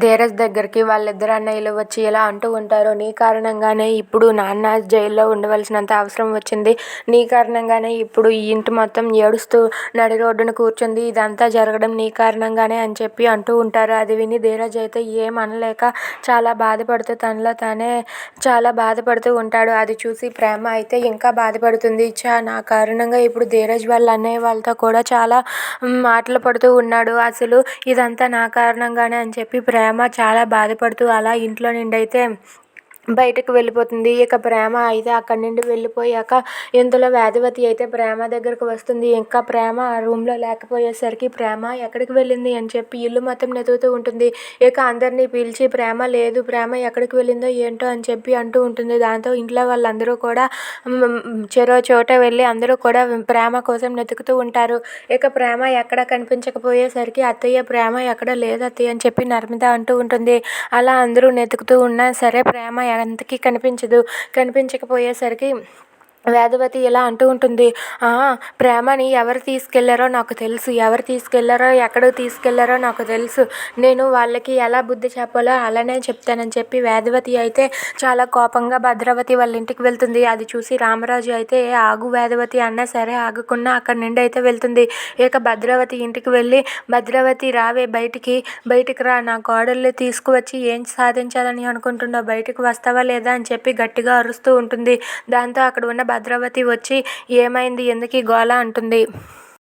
ధీరజ్ దగ్గరికి వాళ్ళిద్దరు అన్నయ్యలు వచ్చి ఇలా అంటూ ఉంటారు. నీ కారణంగానే ఇప్పుడు నాన్న జైల్లో ఉండవలసినంత అవసరం వచ్చింది. నీ కారణంగానే ఇప్పుడు ఈ ఇంటి మొత్తం ఏడుస్తూ నడి రోడ్డున కూర్చుంది. ఇదంతా జరగడం నీ కారణంగానే అని చెప్పి అంటూ ఉంటారు. అది విని ధీరజ్ అయితే ఏం అనలేక చాలా బాధపడుతూ తనలో తానే చాలా బాధపడుతూ ఉంటాడు. అది చూసి ప్రేమ అయితే ఇంకా బాధపడుతుంది. నా కారణంగా ఇప్పుడు ధీరజ్ వాళ్ళ అన్నయ్య వాళ్ళతో కూడా చాలా మాటలు పడుతూ ఉన్నాడు. అసలు ఇదంతా నా కారణంగానే అని చెప్పి ప్రేమ చాలా బాధపడుతూ అలా ఇంట్లో నుండి అయితే బయటకు వెళ్ళిపోతుంది. ఇక ప్రేమ అయితే అక్కడి నుండి వెళ్ళిపోయాక ఇంతలో వేదవతి అయితే ప్రేమ దగ్గరకు వస్తుంది. ఇంకా ప్రేమ ఆ రూమ్లో లేకపోయేసరికి ప్రేమ ఎక్కడికి వెళ్ళింది అని చెప్పి ఇల్లు మొత్తం వెతుకుతూ ఉంటుంది. ఇక అందరినీ పిలిచి ప్రేమ లేదు, ప్రేమ ఎక్కడికి వెళ్ళిందో ఏంటో అని చెప్పి అంటూ ఉంటుంది. దాంతో ఇంట్లో వాళ్ళందరూ కూడా చెరో చోట వెళ్ళి అందరూ కూడా ప్రేమ కోసం వెతుకుతూ ఉంటారు. ఇక ప్రేమ ఎక్కడ కనిపించకపోయేసరికి అత్తయ్య ప్రేమ ఎక్కడ లేదు అత్తయ్య అని చెప్పి నర్మిత అంటూ ఉంటుంది. అలా అందరూ వెతుకుతూ ఉన్నా సరే ప్రేమ ఎంతకీ కనిపించకపోయేసరికి వేదవతి ఇలా అంటూ ఉంటుంది. ప్రేమని ఎవరు తీసుకెళ్లారో నాకు తెలుసు, ఎవరు తీసుకెళ్లారో ఎక్కడికి తీసుకెళ్లారో నాకు తెలుసు. నేను వాళ్ళకి ఎలా బుద్ధి చెప్పాలో అలానే చెప్తానని చెప్పి వేదవతి అయితే చాలా కోపంగా భద్రావతి వాళ్ళ ఇంటికి వెళ్తుంది. అది చూసి రామరాజు అయితే ఆగు వేదవతి అన్నా సరే ఆగకుండా అక్కడి నుండి అయితే వెళ్తుంది. ఇక భద్రావతి ఇంటికి వెళ్ళి భద్రావతి రావే బయటికి రా, నా కోడల్ని తీసుకువచ్చి ఏం సాధించాలని అనుకుంటున్నావు, బయటికి వస్తావా లేదా అని చెప్పి గట్టిగా అరుస్తూ ఉంటుంది. దాంతో అక్కడ ఉన్న భద్రావతి వచ్చి ఏమైంది, ఎందుకు ఈ గోల అంటుంది.